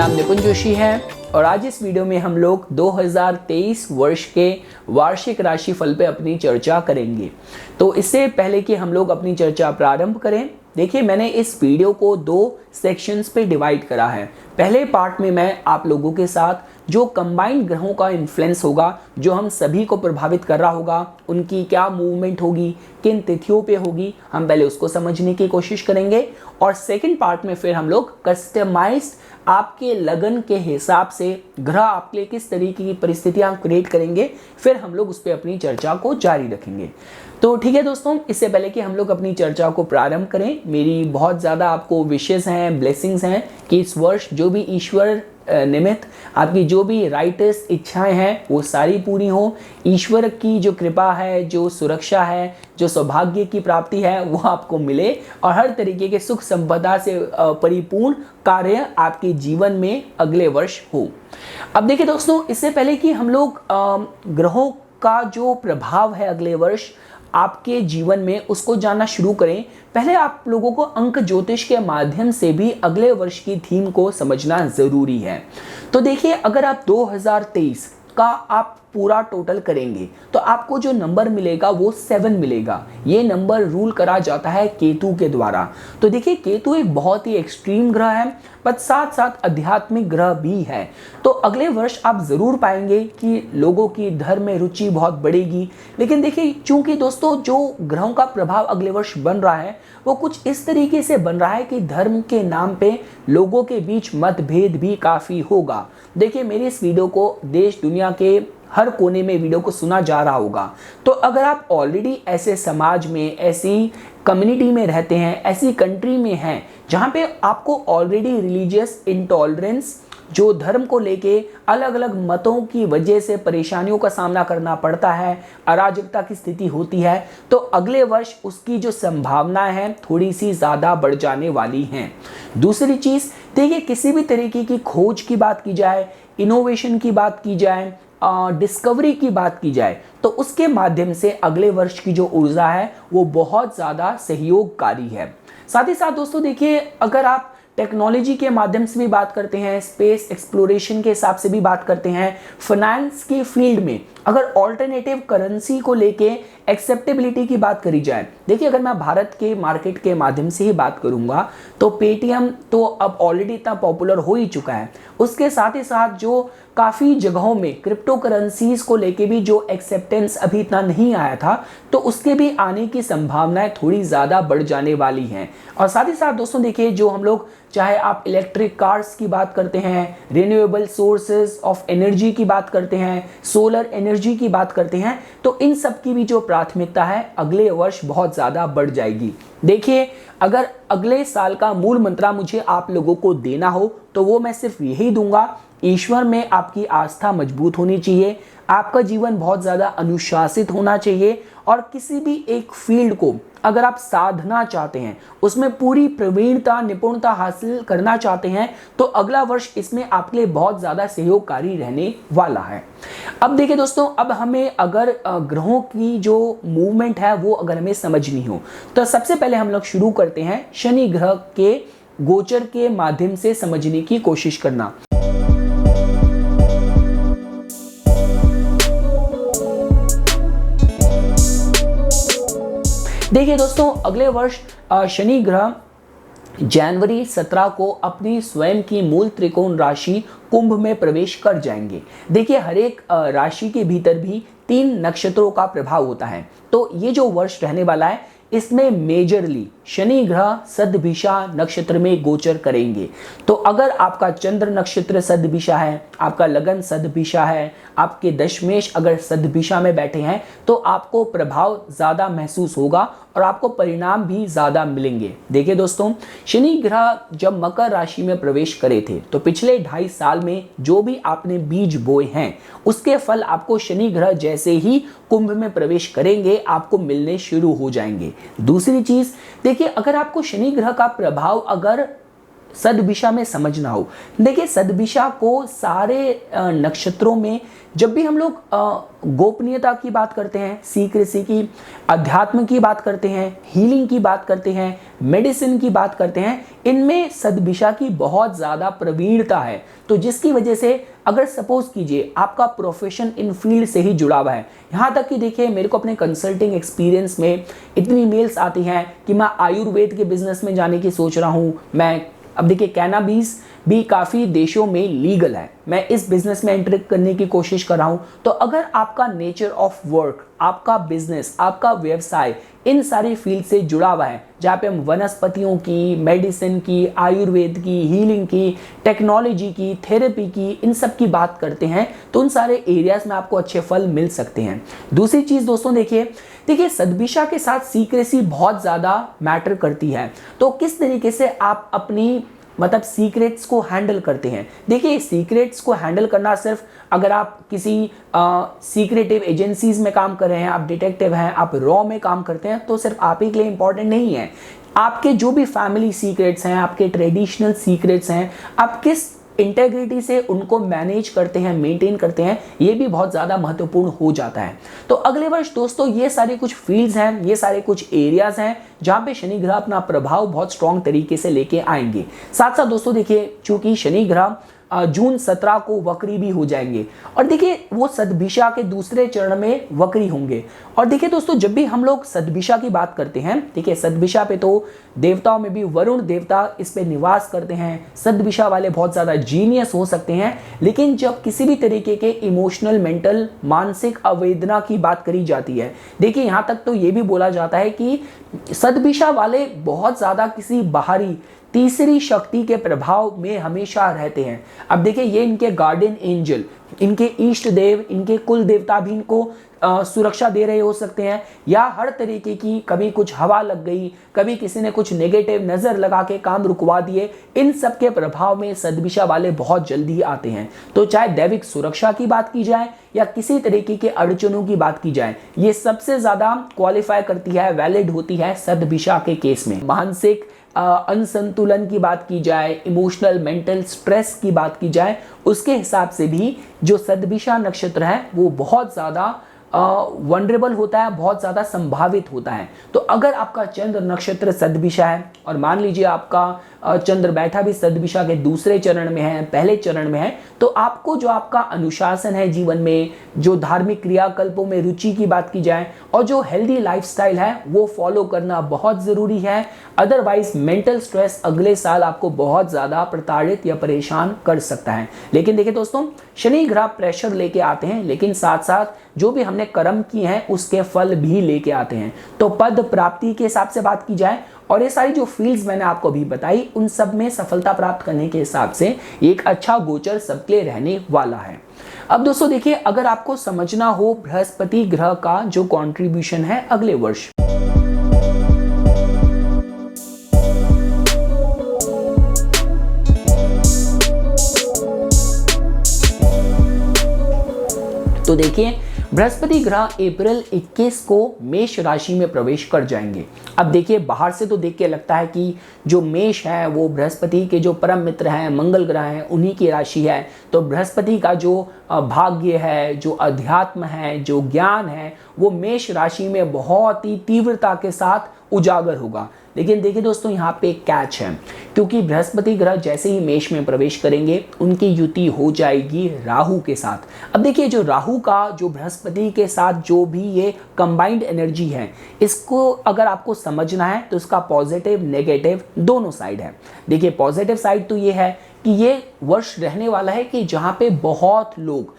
नाम निपुण जोशी है और आज इस वीडियो में हम लोग 2023 वर्ष के वार्षिक राशिफल पे अपनी चर्चा करेंगे। तो इससे पहले कि हम लोग अपनी चर्चा प्रारंभ करें, देखिए मैंने इस वीडियो को दो सेक्शंस पे डिवाइड करा है। पहले पार्ट में मैं आप लोगों के साथ जो कंबाइंड ग्रहों का इन्फ्लुएंस होगा, जो हम सभी को प्रभावित कर रहा होगा, उनकी क्या मूवमेंट होगी, किन तिथियों पे होगी, हम पहले उसको समझने की कोशिश करेंगे। और सेकंड पार्ट में फिर हम लोग कस्टमाइज्ड आपके लगन के हिसाब से ग्रह आपके लिए किस तरीके की परिस्थितियां क्रिएट करेंगे, फिर हम लोग उस पर अपनी चर्चा को जारी रखेंगे। तो ठीक है दोस्तों, इससे पहले कि हम लोग अपनी चर्चा को प्रारंभ करें, मेरी बहुत ज़्यादा आपको विशेष हैं, ब्लेसिंग्स हैं कि इस वर्ष जो भी ईश्वर निमित्त आपकी जो भी राइटेस्ट इच्छाएं हैं वो सारी पूरी हो। ईश्वर की जो कृपा है, जो सुरक्षा है, जो सौभाग्य की प्राप्ति है वो आपको मिले और हर तरीके के सुख संपदा से परिपूर्ण कार्य आपके जीवन में अगले वर्ष हो। अब देखिए दोस्तों, इससे पहले कि हम लोग ग्रहों का जो प्रभाव है अगले वर्ष आपके जीवन में उसको जानना शुरू करें, पहले आप लोगों को अंक ज्योतिष के माध्यम से भी अगले वर्ष की थीम को समझना जरूरी है। तो देखिए, अगर आप 2023 का आप पूरा टोटल करेंगे तो आपको जो नंबर मिलेगा वो 7 मिलेगा। ये नंबर रूल करा जाता है केतु के द्वारा। तो देखिए, केतु एक बहुत ही एक्सट्रीम ग्रह है पर साथ साथ आध्यात्मिक ग्रह भी है। तो अगले वर्ष आप जरूर पाएंगे कि लोगों की धर्म में रुचि बहुत बढ़ेगी। लेकिन देखिए, चूंकि दोस्तों जो ग्रहों का प्रभाव अगले वर्ष बन रहा है वो कुछ इस तरीके से बन रहा है कि धर्म के नाम पे लोगों के बीच मतभेद भी काफी होगा। देखिए, मेरी इस वीडियो को देश दुनिया के हर कोने में वीडियो को सुना जा रहा होगा। तो अगर आप ऑलरेडी ऐसे समाज में, ऐसी कम्युनिटी में रहते हैं, ऐसी कंट्री में हैं जहां पे आपको ऑलरेडी रिलीजियस इंटॉलरेंस, जो धर्म को लेके अलग अलग मतों की वजह से परेशानियों का सामना करना पड़ता है, अराजकता की स्थिति होती है, तो अगले वर्ष उसकी जो संभावनाएं हैं थोड़ी सी ज़्यादा बढ़ जाने वाली हैं। दूसरी चीज़ देखिए, किसी भी तरीके की खोज की बात की जाए, इनोवेशन की बात की जाए, डिस्कवरी की बात की जाए, तो उसके माध्यम से अगले वर्ष की जो ऊर्जा है वो बहुत ज़्यादा सहयोगकारी है। साथ ही साथ दोस्तों देखिए, अगर आप टेक्नोलॉजी के माध्यम से भी बात करते हैं, स्पेस एक्सप्लोरेशन के हिसाब से भी बात करते हैं, फाइनेंस के फील्ड में अगर ऑल्टरनेटिव करेंसी को लेके एक्सेप्टेबिलिटी की बात करी जाए, देखिए अगर मैं भारत के मार्केट के माध्यम से ही बात करूंगा तो पेटीएम तो अब ऑलरेडी इतना पॉपुलर हो ही चुका है। उसके साथ ही साथ जो काफ़ी जगहों में क्रिप्टो करेंसीज को लेके भी जो एक्सेप्टेंस अभी इतना नहीं आया था, तो उसके भी आने की संभावनाएं थोड़ी ज़्यादा बढ़ जाने वाली हैं। और साथ ही साथ दोस्तों देखिए, जो हम लोग चाहे आप इलेक्ट्रिक कार्स की बात करते हैं, रिन्यूएबल सोर्सेज ऑफ एनर्जी की बात करते हैं, सोलर एनर्जी की बात करते हैं, तो इन सब की भी जो प्राथमिकता है अगले वर्ष बहुत ज़्यादा बढ़ जाएगी। देखिए, अगर अगले साल का मूल मंत्र मुझे आप लोगों को देना हो तो वो मैं सिर्फ यही दूंगा, ईश्वर में आपकी आस्था मजबूत होनी चाहिए, आपका जीवन बहुत ज़्यादा अनुशासित होना चाहिए और किसी भी एक फील्ड को अगर आप साधना चाहते हैं, उसमें पूरी प्रवीणता, निपुणता हासिल करना चाहते हैं, तो अगला वर्ष इसमें आपके लिए बहुत ज़्यादा सहयोगकारी रहने वाला है। अब देखिए दोस्तों, अब हमें अगर ग्रहों की जो मूवमेंट है वो अगर हमें समझनी हो तो सबसे पहले हम लोग शुरू करते हैं शनि ग्रह के गोचर के माध्यम से समझने की कोशिश करना। देखिए दोस्तों, अगले वर्ष शनि ग्रह जनवरी 17 को अपनी स्वयं की मूल त्रिकोण राशि कुंभ में प्रवेश कर जाएंगे। देखिए, हर एक राशि के भीतर भी 3 नक्षत्रों का प्रभाव होता है। तो ये जो वर्ष रहने वाला है इसमें मेजरली शनि ग्रह सदभिषा नक्षत्र में गोचर करेंगे। तो अगर आपका चंद्र नक्षत्र सदभिषा है, आपका लगन सदभिषा है, आपके दशमेश अगर सदभिषा में बैठे हैं, तो आपको प्रभाव ज़्यादा महसूस होगा और आपको परिणाम भी ज़्यादा मिलेंगे। देखिए दोस्तों, शनि ग्रह जब मकर राशि में प्रवेश करे थे तो पिछले 2.5 साल में जो भी आपने बीज बोए हैं उसके फल आपको शनि ग्रह जैसे ही कुंभ में प्रवेश करेंगे आपको मिलने शुरू हो जाएंगे। दूसरी चीज़ देखिए, अगर आपको शनि ग्रह का प्रभाव अगर सदभिषा में समझना हो। देखिए सदभिषा को सारे नक्षत्रों में जब भी हम लोग गोपनीयता की बात करते हैं, सीक्रेसी की, अध्यात्म की बात करते हैं, हीलिंग की बात करते हैं, मेडिसिन की बात करते हैं, इनमें सदभिषा की बहुत ज़्यादा प्रवीणता है। तो जिसकी वजह से अगर सपोज कीजिए आपका प्रोफेशन इन फील्ड से ही जुड़ा हुआ है, यहाँ तक कि देखिए मेरे को अपने कंसल्टिंग एक्सपीरियंस में इतनी मेल्स आती हैं कि मैं आयुर्वेद के बिजनेस में जाने की सोच रहा हूँ। अब देखिए कैनाबीस भी काफ़ी देशों में लीगल है, मैं इस बिजनेस में एंटर करने की कोशिश कर रहा हूँ। तो अगर आपका नेचर ऑफ वर्क, आपका बिजनेस, आपका व्यवसाय इन सारी फील्ड से जुड़ा हुआ है, जहाँ पे हम वनस्पतियों की, मेडिसिन की, आयुर्वेद की, हीलिंग की, टेक्नोलॉजी की, थेरेपी की, इन सब की बात करते हैं, तो उन सारे एरियाज में आपको अच्छे फल मिल सकते हैं। दूसरी चीज़ दोस्तों देखिए सदभिषा के साथ सीक्रेसी बहुत ज़्यादा मैटर करती है। तो किस तरीके से आप अपनी सीक्रेट्स को हैंडल करते हैं। देखिए सीक्रेट्स को हैंडल करना सिर्फ अगर आप किसी सीक्रेटिव एजेंसीज में काम कर रहे हैं, आप डिटेक्टिव हैं, आप रॉ में काम करते हैं, तो सिर्फ आप ही के लिए इंपॉर्टेंट नहीं है। आपके जो भी फैमिली सीक्रेट्स हैं, आपके ट्रेडिशनल सीक्रेट्स हैं, आप किस इंटेग्रिटी से उनको मैनेज करते हैं, मेंटेन करते हैं, ये भी बहुत ज़्यादा महत्वपूर्ण हो जाता है। तो अगले वर्ष दोस्तों ये सारे कुछ फील्ड्स हैं, ये सारे कुछ एरियाज हैं जहाँ पे शनि ग्रह अपना प्रभाव बहुत स्ट्रॉन्ग तरीके से लेके आएंगे। साथ साथ दोस्तों देखिए चूंकि शनि ग्रह जून 17 को वक्री भी हो जाएंगे और देखिए वो सदभिषा के दूसरे चरण में वक्री होंगे। और देखिए दोस्तों जब भी हम लोग सदभिषा की बात करते हैं, देखिए सदभिषा पे तो देवताओं में भी वरुण देवता इस पे निवास करते हैं। सदभिषा वाले बहुत ज़्यादा जीनियस हो सकते हैं, लेकिन जब किसी भी तरीके के इमोशनल, मेंटल, मानसिक अवेदना की बात करी जाती है, देखिए यहाँ तक तो ये भी बोला जाता है कि सदभिषा वाले बहुत ज़्यादा किसी बाहरी तीसरी शक्ति के प्रभाव में हमेशा रहते हैं। अब देखिए ये इनके गार्डियन एंजल, इनके इष्ट देव, इनके कुल देवता भी इनको सुरक्षा दे रहे हो सकते हैं, या हर तरीके की कभी कुछ हवा लग गई, कभी किसी ने कुछ नेगेटिव नज़र लगा के काम रुकवा दिए, इन सब के प्रभाव में सदभिषा वाले बहुत जल्दी आते हैं। तो चाहे दैविक सुरक्षा की बात की जाए या किसी तरीके के अड़चनों की बात की जाए, ये सबसे ज़्यादा क्वालिफाई करती है, वैलिड होती है सदभिषा के केस में। मानसिक अनसंतुलन की बात की जाए, इमोशनल मेंटल स्ट्रेस की बात की जाए, उसके हिसाब से भी जो सदभिषा नक्षत्र है वो बहुत ज़्यादा वनरेबल होता है, बहुत ज़्यादा संभावित होता है। तो अगर आपका चंद्र नक्षत्र सदभिषा है और मान लीजिए आपका चंद्र बैठा भी सदभिषा के दूसरे चरण में है, पहले चरण में है, तो आपको जो आपका अनुशासन है जीवन में, जो धार्मिक क्रियाकल्पों में रुचि की बात की जाए और जो हेल्दी लाइफस्टाइल है वो फॉलो करना बहुत ज़रूरी है। अदरवाइज मेंटल स्ट्रेस अगले साल आपको बहुत ज़्यादा प्रताड़ित या परेशान कर सकता है। लेकिन देखिए दोस्तों शनि ग्रह प्रेशर लेके आते हैं, लेकिन साथ साथ जो भी हमने कर्म किए हैं उसके फल भी लेके आते हैं। तो पद प्राप्ति के हिसाब से बात की जाए और ये सारी जो फील्ड्स मैंने आपको अभी बताई, उन सब में सफलता प्राप्त करने के हिसाब से एक अच्छा गोचर सबके लिए रहने वाला है। अब दोस्तों देखिए अगर आपको समझना हो बृहस्पति ग्रह का जो कंट्रीब्यूशन है अगले वर्ष, तो देखिए बृहस्पति ग्रह अप्रैल 21 को मेष राशि में प्रवेश कर जाएंगे। अब देखिए बाहर से तो देख के लगता है कि जो मेष है वो बृहस्पति के जो परम मित्र हैं, मंगल ग्रह हैं, उन्हीं की राशि है। तो बृहस्पति का जो भाग्य है, जो अध्यात्म है, जो ज्ञान है, वो मेष राशि में बहुत ही तीव्रता के साथ उजागर होगा। लेकिन देखिए दोस्तों यहाँ पे एक कैच है, क्योंकि बृहस्पति ग्रह जैसे ही मेष में प्रवेश करेंगे उनकी युति हो जाएगी राहु के साथ। अब देखिए जो राहु का जो बृहस्पति के साथ जो भी ये कंबाइंड एनर्जी है, इसको अगर आपको समझना है तो इसका पॉजिटिव नेगेटिव दोनों साइड है। देखिए पॉजिटिव साइड तो ये है कि ये वर्ष रहने वाला है कि जहाँ पे बहुत लोग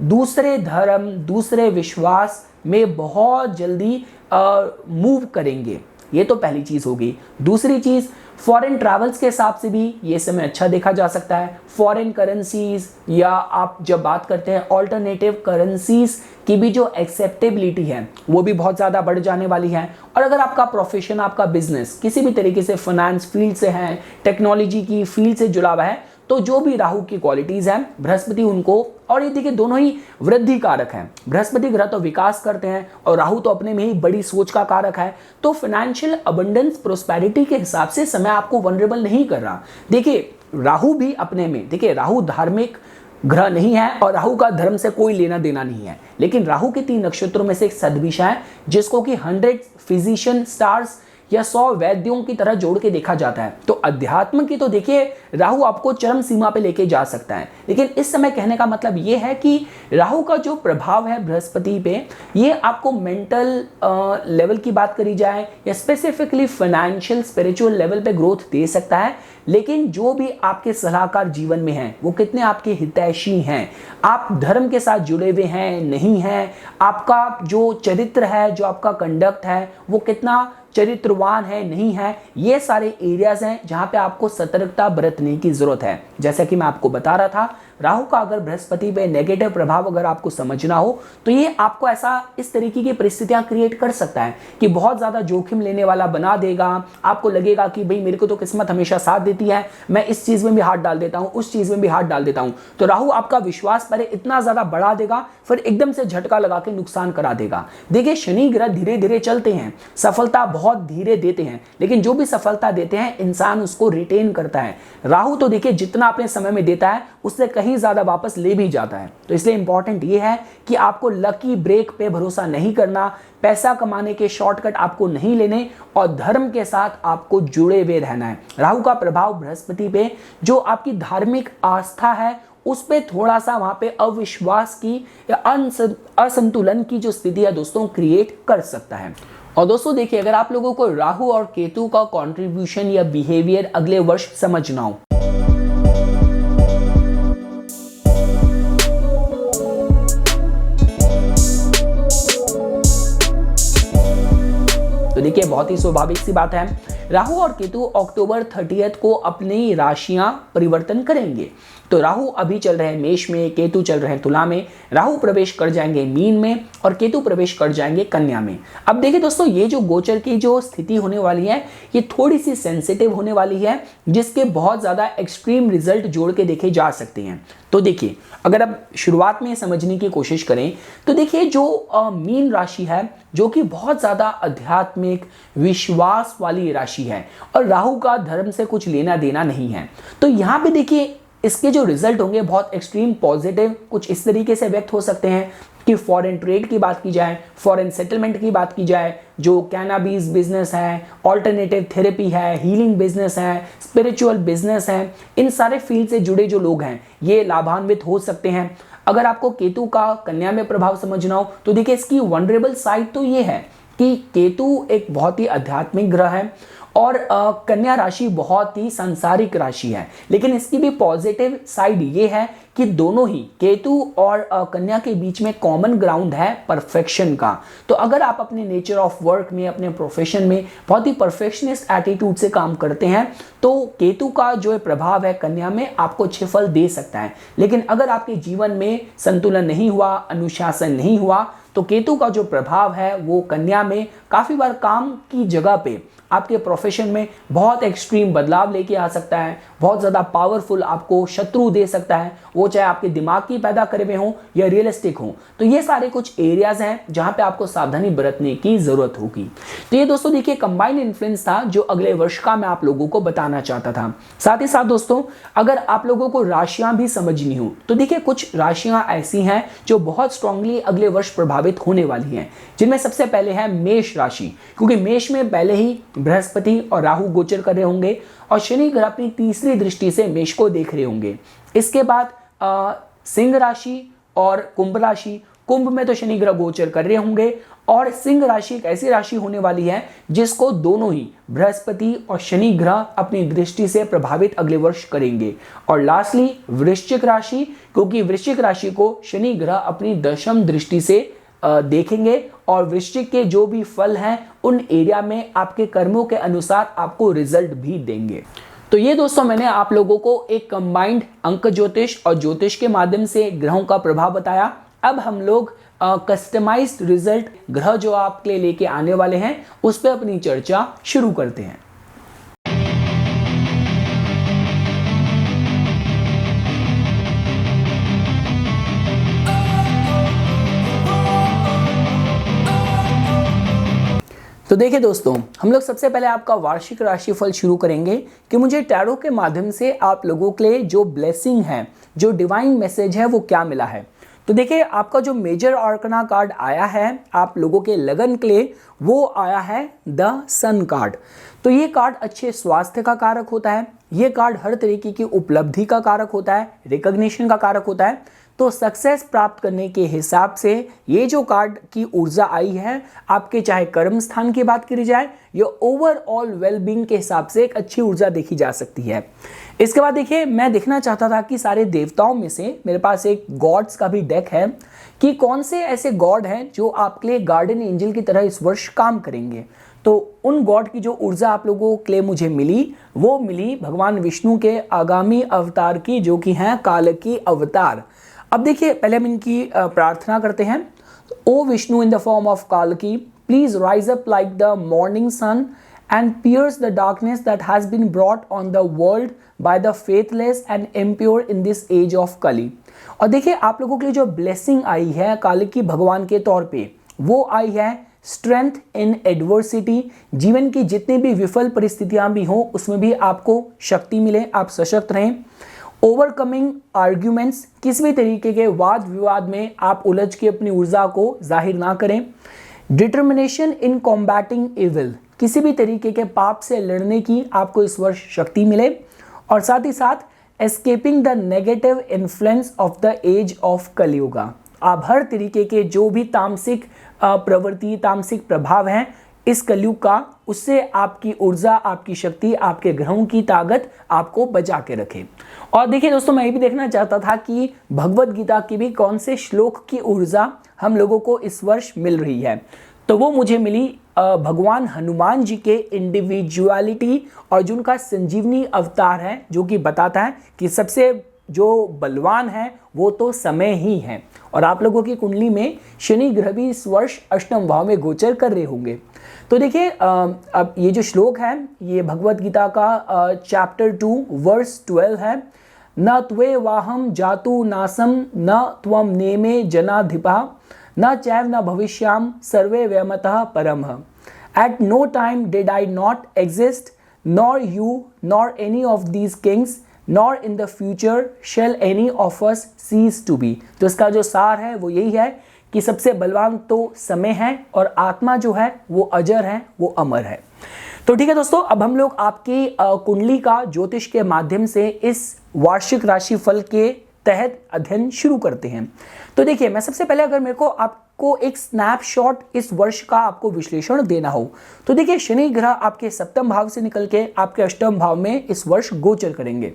दूसरे धर्म, दूसरे विश्वास में बहुत जल्दी मूव करेंगे। ये तो पहली चीज़ होगी। दूसरी चीज़ फॉरेन ट्रैवल्स के हिसाब से भी ये समय अच्छा देखा जा सकता है। फॉरेन करेंसीज या आप जब बात करते हैं ऑल्टरनेटिव करेंसीज की भी जो एक्सेप्टेबिलिटी है वो भी बहुत ज़्यादा बढ़ जाने वाली है। और अगर आपका प्रोफेशन, आपका बिजनेस किसी भी तरीके से फाइनेंस फील्ड से है, टेक्नोलॉजी की फील्ड से जुड़ा हुआ है, तो जो भी राहु की क्वालिटीज हैं बृहस्पति उनको, और ये देखिए दोनों ही वृद्धि कारक हैं। बृहस्पति ग्रह तो विकास करते हैं और राहु तो अपने में ही बड़ी सोच का कारक है। तो फाइनेंशियल अबंडेंस प्रोस्पेरिटी के हिसाब से समय आपको वनरेबल नहीं कर रहा। देखिए राहु भी अपने में, देखिए राहु धार्मिक ग्रह नहीं है और राहु का धर्म से कोई लेना देना नहीं है, लेकिन राहु के 3 नक्षत्रों में से एक सदभिषा है जिसको कि 100 फिजिशियन स्टार्स या 100 वैद्यों की तरह जोड़ के देखा जाता है। तो अध्यात्म की तो देखिए राहु आपको चरम सीमा पे लेके जा सकता है, लेकिन इस समय कहने का मतलब ये है कि राहु का जो प्रभाव है बृहस्पति पे, ये आपको मेंटल लेवल की बात करी जाए या स्पेसिफिकली फाइनेंशियल स्पिरिचुअल लेवल पे ग्रोथ दे सकता है। लेकिन जो भी आपके सलाहकार जीवन में हैं वो कितने आपके हितैषी हैं, आप धर्म के साथ जुड़े हुए हैं नहीं हैं, आपका जो चरित्र है, जो आपका कंडक्ट है वो कितना चरित्रवान है नहीं है, ये सारे एरियाज हैं जहां पे आपको सतर्कता बरतने की जरूरत है। जैसा कि मैं आपको बता रहा था, राहु का अगर बृहस्पति पे नेगेटिव प्रभाव अगर आपको समझना हो तो ये आपको ऐसा इस तरीके की परिस्थितियां क्रिएट कर सकता है कि बहुत ज्यादा जोखिम लेने वाला बना देगा। आपको लगेगा कि भाई मेरे को तो किस्मत हमेशा साथ देती है, मैं इस चीज में भी हाथ डाल देता हूं, उस चीज में भी हाथ डाल देता हूं। तो राहु आपका विश्वास पहले इतना ज्यादा बढ़ा देगा, फिर एकदम से झटका लगा के नुकसान करा देगा। देखिए शनि ग्रह धीरे धीरे चलते हैं, सफलता बहुत धीरे देते हैं, लेकिन जो भी सफलता देते हैं इंसान उसको रिटेन करता है। राहु तो देखिए जितना अपने समय में देता है उससे कहीं ज्यादा वापस ले भी जाता है। तो इसलिए इंपॉर्टेंट ये है कि आपको लकी ब्रेक पे भरोसा नहीं करना, पैसा कमाने के शॉर्टकट आपको नहीं लेने और धर्म के साथ आपको जुड़े हुए रहना है। राहु का प्रभाव बृहस्पति पे जो आपकी धार्मिक आस्था है उस पे थोड़ा सा वहां पे अविश्वास की या असंतुलन की जो स्थिति है दोस्तों क्रिएट कर सकता है। और दोस्तों देखिए अगर आप लोगों को राहु और केतु का कंट्रीब्यूशन या बिहेवियर अगले वर्ष समझना हो तो देखिए बहुत ही स्वाभाविक सी बात है, राहु और केतु अक्टूबर 30 को अपनी राशियां परिवर्तन करेंगे। तो राहु अभी चल रहे हैं मेष में, केतु चल रहे हैं तुला में। राहु प्रवेश कर जाएंगे मीन में और केतु प्रवेश कर जाएंगे कन्या में। अब देखिए दोस्तों ये जो गोचर की जो स्थिति होने वाली है ये थोड़ी सी सेंसिटिव होने वाली है, जिसके बहुत ज्यादा एक्सट्रीम रिजल्ट जोड़ के देखे जा सकते हैं। तो देखिए अगर आप शुरुआत में समझने की कोशिश करें तो देखिए जो मीन राशि है जो कि बहुत ज्यादा आध्यात्मिक विश्वास वाली राशि है और राहु का धर्म से कुछ लेना देना नहीं है। तो यहाँ पे देखिए इसके जो रिजल्ट होंगे बहुत एक्सट्रीम पॉजिटिव कुछ इस तरीके से व्यक्त हो सकते हैं कि फॉरेन ट्रेड की बात की जाए, फॉरेन सेटलमेंट की बात की जाए, जो कैनाबीज बिजनेस है, ऑल्टरनेटिव थेरेपी है, हीलिंग बिजनेस है, स्पिरिचुअल बिजनेस है, इन सारे फील्ड से जुड़े जो लोग हैं ये लाभान्वित हो सकते हैं। अगर आपको केतु का कन्या में प्रभाव समझना हो तो देखिए इसकी वनरेबल साइड तो ये है कि केतु एक बहुत ही आध्यात्मिक ग्रह है और कन्या राशि बहुत ही सांसारिक राशि है, लेकिन इसकी भी पॉजिटिव साइड ये है कि दोनों ही केतु और कन्या के बीच में कॉमन ग्राउंड है परफेक्शन का। तो अगर आप अपने नेचर ऑफ वर्क में, अपने प्रोफेशन में बहुत ही परफेक्शनिस्ट एटीट्यूड से काम करते हैं तो केतु का जो प्रभाव है कन्या में आपको अच्छे फल दे सकता है। लेकिन अगर आपके जीवन में संतुलन नहीं हुआ, अनुशासन नहीं हुआ, तो केतु का जो प्रभाव है वो कन्या में काफी बार काम की जगह पे आपके प्रोफेशन में बहुत एक्सट्रीम बदलाव लेके आ सकता है, बहुत ज़्यादा पावरफुल आपको शत्रु दे सकता है, वो चाहे आपके दिमाग की पैदा करे हुए हों या रियलिस्टिक हों। तो ये सारे कुछ एरियाज हैं जहां पे आपको सावधानी बरतने की ज़रूरत होगी। तो ये दोस्तों देखिए कंबाइंड इन्फ्लुएंस था जो अगले वर्ष का मैं आप लोगों को बताना चाहता था। साथ ही साथ दोस्तों अगर आप लोगों को राशियां भी समझनी हो तो देखिए कुछ राशियां ऐसी हैं जो बहुत स्ट्रांगली अगले वर्ष प्रभावित होने वाली हैं, जिनमें सबसे पहले है मेष राशि, क्योंकि मेष में पहले ही बृहस्पति और राहु गोचर कर रहे होंगे और शनि ग्रह अपनी तीसरी दृष्टि से मेष को देख रहे होंगे। इसके बाद सिंह राशि और कुंभ राशि, कुंभ में तो शनि ग्रह गोचर कर रहे होंगे और सिंह राशि एक ऐसी राशि होने वाली है जिसको दोनों ही बृहस्पति और शनि ग्रह अपनी दृष्टि से प्रभावित अगले वर्ष करेंगे। और लास्टली वृश्चिक राशि, क्योंकि वृश्चिक राशि को शनि ग्रह अपनी दशम दृष्टि से देखेंगे और वृश्चिक के जो भी फल हैं उन एरिया में आपके कर्मों के अनुसार आपको रिजल्ट भी देंगे। तो ये दोस्तों मैंने आप लोगों को एक कंबाइंड अंक ज्योतिष और ज्योतिष के माध्यम से ग्रहों का प्रभाव बताया। अब हम लोग कस्टमाइज्ड रिजल्ट ग्रह जो आपके लिए लेके आने वाले हैं उस पर अपनी चर्चा शुरू करते हैं। तो ये दोस्तों देखिए कंबाइंड अंक ज्योतिष और ज्योतिष के माध्यम से ग्रहों का प्रभाव बताया। अब हम लोग कस्टमाइज्ड रिजल्ट ग्रह जो आपके लिए लेके आने वाले हैं उस पर अपनी चर्चा शुरू करते हैं। तो देखिए दोस्तों, हम लोग सबसे पहले आपका वार्षिक राशिफल शुरू करेंगे कि मुझे टैरो के माध्यम से आप लोगों के लिए जो ब्लेसिंग है, जो डिवाइन मैसेज है, वो क्या मिला है। तो देखिए, आपका जो मेजर आर्कना कार्ड आया है आप लोगों के लगन के लिए, वो आया है द सन कार्ड। तो ये कार्ड अच्छे स्वास्थ्य का कारक होता है, ये कार्ड हर तरीके की उपलब्धि का कारक होता है, रिकॉग्निशन का कारक होता है। तो सक्सेस प्राप्त करने के हिसाब से ये जो कार्ड की ऊर्जा आई है, आपके चाहे कर्म स्थान की बात करी जाए या ओवरऑल वेलबींग के हिसाब से एक अच्छी ऊर्जा देखी जा सकती है। इसके बाद देखिए, मैं देखना चाहता था कि सारे देवताओं में से मेरे पास एक गॉड्स का भी डेक है कि कौन से ऐसे गॉड हैं जो आपके लिए गार्डन एंजल की तरह इस वर्ष काम करेंगे। तो उन गॉड की जो ऊर्जा आप लोगों के लिए मुझे मिली, वो मिली भगवान विष्णु के आगामी अवतार की, जो कि हैं कालकी अवतार। अब देखिए, पहले हम इनकी प्रार्थना करते हैं। O Vishnu in the form of कालकी, please rise up like the morning sun and pierce the darkness that has been brought on the world by the faithless and impure in this age of Kali। और देखिए, आप लोगों के लिए जो blessing I है कालिकी भगवान के तौर पे, वो आई है स्ट्रेंथ इन एडवर्सिटी। जीवन की जितनी भी विफल परिस्थितियां भी हों, उसमें भी आपको शक्ति मिले, आप सशक्त रहें। ओवरकमिंग आर्ग्यूमेंट्स, किसी भी तरीके के वाद विवाद में आप उलझ के अपनी ऊर्जा को जाहिर ना करें। डिटर्मिनेशन इन कॉम्बैटिंग इविल, किसी भी तरीके के पाप से लड़ने की आपको इस वर्ष शक्ति मिले। और साथ ही साथ escaping the negative influence of the age of Kaliyuga, आप हर तरीके के जो भी तामसिक प्रवृत्ति, तामसिक प्रभाव हैं इस कलयुग का, उससे आपकी ऊर्जा, आपकी शक्ति, आपके ग्रहों की ताकत आपको बचा के रखे। और देखिए दोस्तों, मैं ये भी देखना चाहता था कि भगवत गीता की भी कौन से श्लोक की ऊर्जा हम लोगों को इस वर्ष मिल रही है। तो वो मुझे मिली भगवान हनुमान जी के इंडिविजुअलिटी और जो उनका संजीवनी अवतार है, जो कि बताता है कि सबसे जो बलवान है वो तो समय ही है। और आप लोगों की कुंडली में शनि ग्रह भी इस वर्ष अष्टम भाव में गोचर कर रहे होंगे। तो देखिए, अब ये जो श्लोक है ये भगवत गीता का चैप्टर 2 वर्स 12 है। न त्वे वाहम जातु नासम न त्वम नेमे जनाधिपा न चैव न भविष्याम सर्वे व्यमतः परमः। At no time did I not exist, nor you, nor any of these kings, nor in the future shall any of us cease to be। तो इसका जो सार है वो यही है कि सबसे बलवान तो समय है और आत्मा जो है वो अजर है, वो अमर है। तो ठीक है दोस्तों, अब हम लोग आपकी कुंडली का ज्योतिष के माध्यम से इस वार्षिक राशिफल के तहत अध्ययन शुरू करते हैं। तो देखिए, मैं सबसे पहले अगर मेरे को आपको एक स्नैपशॉट इस वर्ष का आपको विश्लेषण देना हो, तो देखिए, शनि ग्रह आपके सप्तम भाव से निकल के आपके अष्टम भाव में इस वर्ष गोचर करेंगे,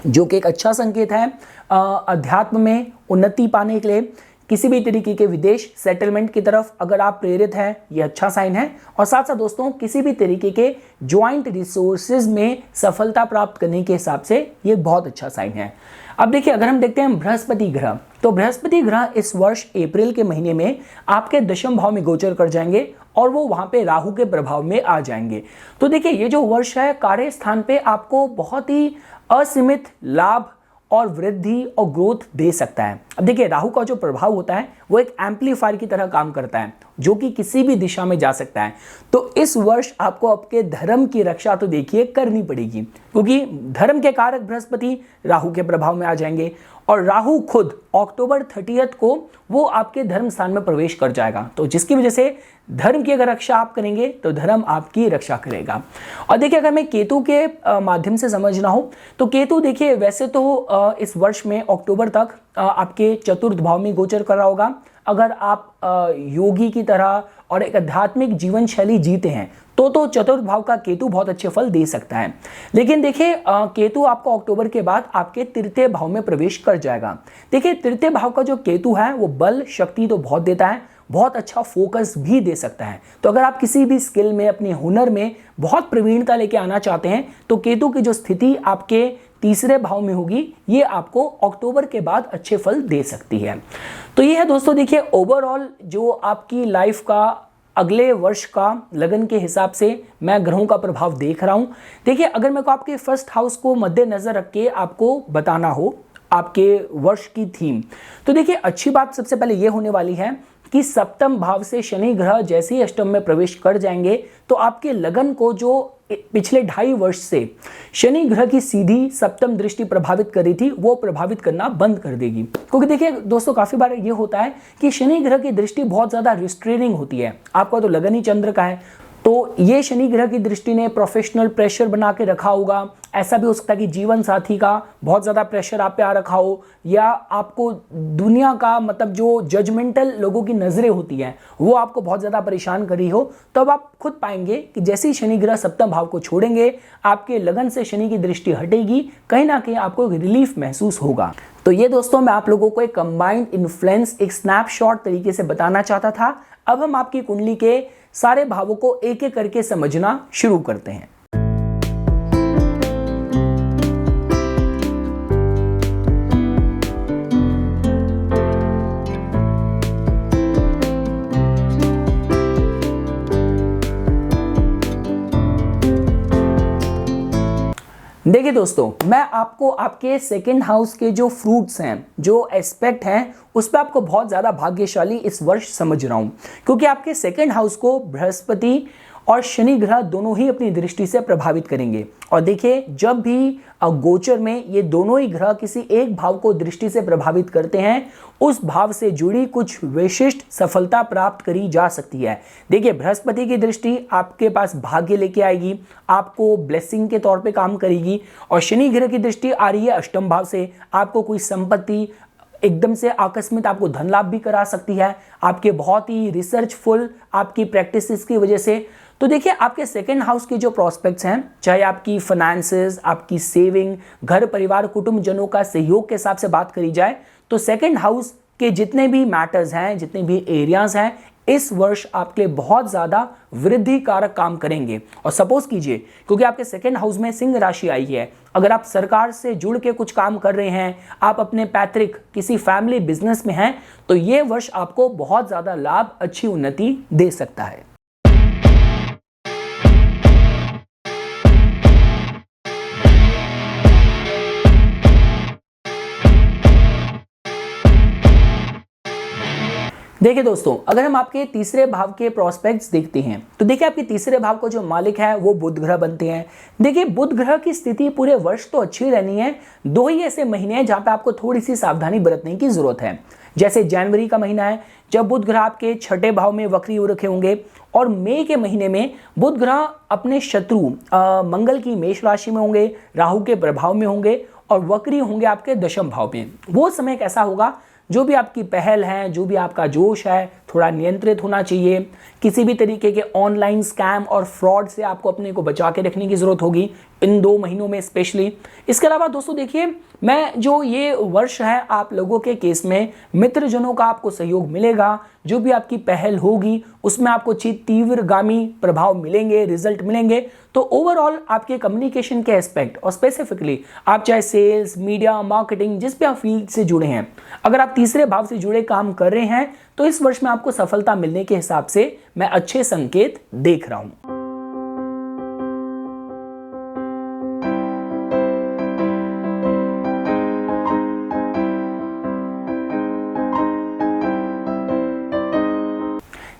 जो कि एक अच्छा संकेत है अध्यात्म में उन्नति पाने के लिए। किसी भी तरीके के विदेश सेटलमेंट की तरफ अगर आप प्रेरित हैं, ये अच्छा साइन है। और साथ साथ दोस्तों, किसी भी तरीके के ज्वाइंट रिसोर्सेज में सफलता प्राप्त करने के हिसाब से ये बहुत अच्छा साइन है। अब देखिए, अगर हम देखते हैं बृहस्पति ग्रह, तो बृहस्पति ग्रह इस वर्ष अप्रैल के महीने में आपके दशम भाव में गोचर कर जाएंगे और वो वहां पे राहु के प्रभाव में आ जाएंगे। तो देखिए, ये जो वर्ष है कार्य स्थान पे आपको बहुत ही असीमित लाभ और वृद्धि और ग्रोथ दे सकता है। अब देखिए, राहु का जो प्रभाव होता है वो एक एम्पलीफायर की तरह काम करता है, जो कि किसी भी दिशा में जा सकता है। तो इस वर्ष आपको आपके धर्म की रक्षा तो देखिए करनी पड़ेगी, क्योंकि धर्म के कारक बृहस्पति राहु के प्रभाव में आ जाएंगे और राहु खुद अक्टूबर 30 को वो आपके धर्म स्थान में प्रवेश कर जाएगा। तो जिसकी वजह से धर्म की अगर रक्षा आप करेंगे तो धर्म आपकी रक्षा करेगा। और देखिए, अगर मैं केतु के माध्यम से समझना हो, तो केतु देखिए वैसे तो इस वर्ष में अक्टूबर तक आपके चतुर्थ भाव में गोचर कर रहा होगा। अगर आप योगी की तरह और एक आध्यात्मिक जीवन शैली जीते हैं तो चतुर्थ भाव का केतु बहुत अच्छे फल दे सकता है। लेकिन देखिए, केतु आपको अक्टूबर के बाद आपके तृतीय भाव में प्रवेश कर जाएगा। देखिए, तृतीय भाव का जो केतु है वो बल शक्ति तो बहुत देता है, बहुत अच्छा फोकस भी दे सकता है। तो अगर आप किसी भी स्किल में, अपने हुनर में बहुत प्रवीणता लेके आना चाहते हैं, तो केतु की जो स्थिति आपके तीसरे भाव में होगी, ये आपको अक्टूबर के बाद अच्छे फल दे सकती है। तो ये है दोस्तों, देखिए ओवरऑल जो आपकी लाइफ का अगले वर्ष का लगन के हिसाब से मैं ग्रहों का प्रभाव देख रहा हूं। देखिए, अगर मेरे को आपके फर्स्ट हाउस को मद्देनजर रख के आपको बताना हो आपके वर्ष की थीम, तो देखिए अच्छी बात सबसे पहले ये होने वाली है कि सप्तम भाव से शनि ग्रह जैसे ही अष्टम में प्रवेश कर जाएंगे तो आपके लगन को जो पिछले 2.5 वर्ष से शनि ग्रह की सीधी सप्तम दृष्टि प्रभावित कर रही थी वो प्रभावित करना बंद कर देगी। क्योंकि देखिए दोस्तों, काफी बार ये होता है कि शनि ग्रह की दृष्टि बहुत ज्यादा रिस्ट्रेनिंग होती है। आपका तो लगन ही चंद्र का है, तो ये शनि ग्रह की दृष्टि ने प्रोफेशनल प्रेशर बना के रखा होगा। ऐसा भी हो सकता है कि जीवन साथी का बहुत ज़्यादा प्रेशर आप पे आ रखा हो, या आपको दुनिया का मतलब जो जजमेंटल लोगों की नज़रें होती हैं वो आपको बहुत ज़्यादा परेशान कर रही हो। तो अब आप खुद पाएंगे कि जैसे ही शनि ग्रह सप्तम भाव को छोड़ेंगे, आपके लगन से शनि की दृष्टि हटेगी, कहीं ना कहीं आपको एक रिलीफ महसूस होगा। तो ये दोस्तों मैं आप लोगों को एक कंबाइंड इन्फ्लुएंस, एक स्नैपशॉट तरीके से बताना चाहता था। अब हम आपकी कुंडली के सारे भावों को एक एक करके समझना शुरू करते हैं। देखिए दोस्तों, मैं आपको आपके सेकंड हाउस के जो फ्रूट्स हैं, जो एस्पेक्ट हैं, उस पर आपको बहुत ज़्यादा भाग्यशाली इस वर्ष समझ रहा हूं, क्योंकि आपके सेकंड हाउस को बृहस्पति और शनि ग्रह दोनों ही अपनी दृष्टि से प्रभावित करेंगे। और देखिए, जब भी गोचर में ये दोनों ही ग्रह किसी एक भाव को दृष्टि से प्रभावित करते हैं, उस भाव से जुड़ी कुछ विशिष्ट सफलता प्राप्त करी जा सकती है। देखिए, बृहस्पति की दृष्टि आपके पास भाग्य लेके आएगी, आपको ब्लेसिंग के तौर पे काम करेगी। और शनि ग्रह की दृष्टि आ रही है अष्टम भाव से, आपको कोई संपत्ति एकदम से आकस्मिक आपको धन लाभ भी करा सकती है, आपके बहुत ही रिसर्चफुल आपकी प्रैक्टिसेस की वजह से। तो देखिए, आपके सेकंड हाउस के जो प्रोस्पेक्ट्स हैं, चाहे आपकी फाइनेंसेस, आपकी सेविंग, घर परिवार, कुटुंब जनों का सहयोग के हिसाब से बात करी जाए, तो सेकंड हाउस के जितने भी मैटर्स हैं, जितने भी एरियाज हैं, इस वर्ष आपके लिए बहुत ज्यादा वृद्धि कारक काम करेंगे। और सपोज कीजिए, क्योंकि आपके सेकंड हाउस में सिंह राशि आई है, अगर आप सरकार से जुड़ के कुछ काम कर रहे हैं, आप अपने पैतृक किसी फैमिली बिजनेस में हैं, तो ये वर्ष आपको बहुत ज्यादा लाभ, अच्छी उन्नति दे सकता है। देखिए दोस्तों, अगर हम आपके तीसरे भाव के प्रोस्पेक्ट्स देखते हैं, तो देखिए आपके तीसरे भाव को जो मालिक है वो बुध ग्रह बनते हैं। देखिए, बुध ग्रह की स्थिति पूरे वर्ष तो अच्छी रहनी है, 2 ही ऐसे महीने हैं जहां पे आपको थोड़ी सी सावधानी बरतने की जरूरत है। जैसे जनवरी का महीना है, जब बुध ग्रह आपके 6ठे भाव में वक्री हो रखे होंगे, और मई के महीने में बुध ग्रह अपने शत्रु मंगल की मेष राशि में होंगे, राहु के प्रभाव में होंगे और वक्री होंगे आपके दशम भाव में। वो समय कैसा होगा, जो भी आपकी पहल है, जो भी आपका जोश है, थोड़ा नियंत्रित होना चाहिए। किसी भी तरीके के ऑनलाइन स्कैम और फ्रॉड से आपको अपने को बचा के रखने की जरूरत होगी इन 2 महीनों में स्पेशली। इसके अलावा दोस्तों देखिए, मैं जो ये वर्ष है आप लोगों के केस में मित्रजनों का आपको सहयोग मिलेगा। जो भी आपकी पहल होगी उसमें आपको तीव्रगामी प्रभाव मिलेंगे, रिजल्ट मिलेंगे। तो ओवरऑल आपके कम्युनिकेशन के एस्पेक्ट, और स्पेसिफिकली आप चाहे सेल्स, मीडिया, मार्केटिंग, जिस भी आप फील्ड से जुड़े हैं, अगर आप तीसरे भाव से जुड़े काम कर रहे हैं, तो इस वर्ष में आपको सफलता मिलने के हिसाब से मैं अच्छे संकेत देख रहा हूं।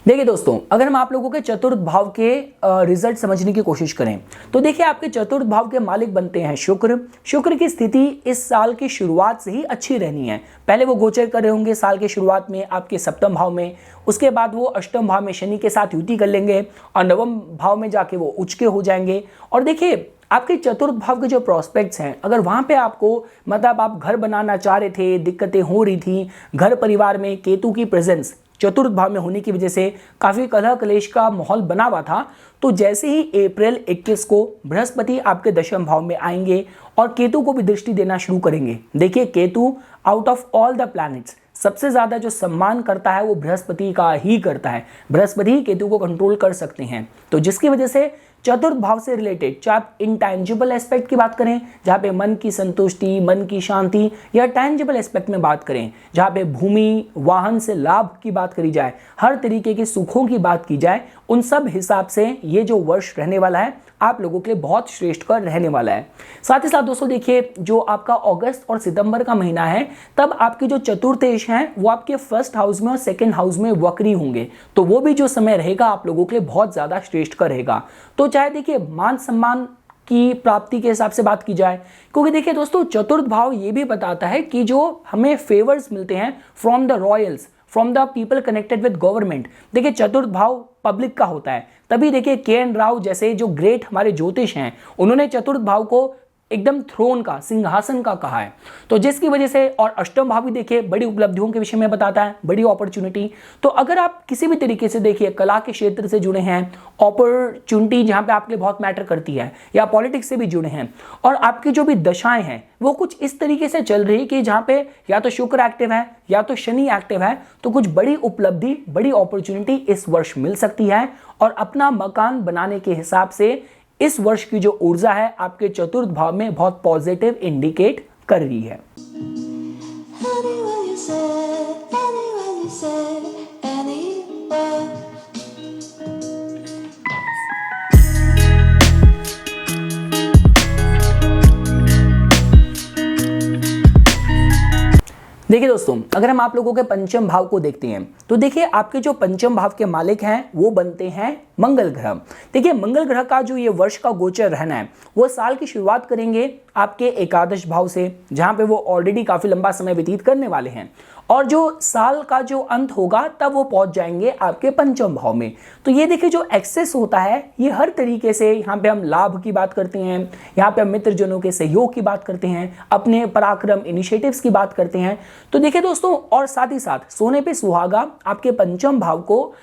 देखिए दोस्तों, अगर हम आप लोगों के चतुर्थ भाव के रिजल्ट समझने की कोशिश करें, तो देखिए आपके चतुर्थ भाव के मालिक बनते हैं शुक्र। शुक्र की स्थिति इस साल की शुरुआत से ही अच्छी रहनी है। पहले वो गोचर कर रहे होंगे साल के शुरुआत में आपके सप्तम भाव में, उसके बाद वो अष्टम भाव में शनि के साथ युति कर लेंगे और नवम भाव में जाके वो उच्च के हो जाएंगे। और देखिए, आपके चतुर्थ भाव के जो प्रोस्पेक्ट्स हैं, अगर वहां पे आपको मतलब आप घर बनाना चाह रहे थे, दिक्कतें हो रही थी, घर परिवार में केतु की प्रेजेंस चतुर्थ भाव में होने की वजह से काफी कलह कलेश का माहौल बना हुआ था, तो जैसे ही अप्रैल 21 को बृहस्पति आपके दशम भाव में आएंगे और केतु को भी दृष्टि देना शुरू करेंगे। देखिए, Ketu out of all the planets सबसे ज्यादा जो सम्मान करता है वो बृहस्पति का ही करता है। बृहस्पति ही केतु को कंट्रोल कर सकते हैं, तो जिसकी वजह से चतुर्थ भाव से रिलेटेड चाहे आप इंटैंजिबल एस्पेक्ट की बात करें, जहां पे मन की संतुष्टि, मन की शांति, या टैंजिबल एस्पेक्ट में बात करें, जहां पे भूमि, वाहन से लाभ की बात करी जाए, हर तरीके के सुखों की बात की जाए, उन सब हिसाब से ये जो वर्ष रहने वाला है आप लोगों के लिए बहुत श्रेष्ठकर रहने वाला है। साथ ही साथ दोस्तों देखिए, जो आपका अगस्त और सितंबर का महीना है, तब आपके जो चतुर्थेश हैं वो आपके फर्स्ट हाउस में और सेकंड हाउस में वक्री होंगे, तो वो भी जो समय रहेगा आप लोगों के लिए बहुत ज्यादा श्रेष्ठकर रहेगा। तो चाहे देखिए मान सम्मान की प्राप्ति के हिसाब से बात की जाए, क्योंकि देखिए दोस्तों चतुर्थ भाव ये भी बताता है कि जो हमें फेवर्स मिलते हैं from the Royals, from the people connected with government. देखिए चतुर्थ भाव पब्लिक का होता है, तभी देखिए के.एन. राव जैसे जो ग्रेट हमारे ज्योतिष हैं, उन्होंने चतुर्थ भाव को एकदम थ्रोन का, सिंहासन का कहा है। तो जिसकी वजह से, और अष्टम भाव भी देखिए बड़ी उपलब्धियों के विषय में बताता है, बड़ी अपॉर्चुनिटी। तो अगर आप किसी भी तरीके से देखिए कला के क्षेत्र से जुड़े हैं, अपॉर्चुनिटी जहां पे आपके लिए बहुत मैटर करती है, या पॉलिटिक्स से भी जुड़े हैं, और आपकी जो भी दशाएं हैं वो कुछ इस तरीके से चल रही कि जहां पे या तो शुक्र एक्टिव है या तो शनि एक्टिव है, तो कुछ बड़ी उपलब्धि, बड़ी अपॉर्चुनिटी इस वर्ष मिल सकती है। और अपना मकान बनाने के हिसाब से इस वर्ष की जो ऊर्जा है आपके चतुर्थ भाव में बहुत पॉजिटिव इंडिकेट कर रही है। देखिए दोस्तों, अगर हम आप लोगों के पंचम भाव को देखते हैं तो देखिए आपके जो पंचम भाव के मालिक हैं वो बनते हैं मंगल ग्रह। देखिए मंगल ग्रह का जो ये वर्ष का गोचर रहना है, वो साल की शुरुआत करेंगे आपके एकादश भाव से, जहां पे वो ऑलरेडी काफी लंबा समय व्यतीत करने वाले हैं, और जो साल का जो अंत होगा तब वो पहुंच जाएंगे आपके पंचम भाव में। तो ये देखिए जो एक्सेस होता है, ये हर तरीके से, यहाँ पे हम लाभ की बात करते हैं, यहाँ पे हम मित्रजनों के सहयोग की बात करते हैं, अपने पराक्रम इनिशिएटिव्स की बात करते हैं। तो देखिए दोस्तों, और साथ ही साथ सोने पे सुहागा आपके पंचम भाव को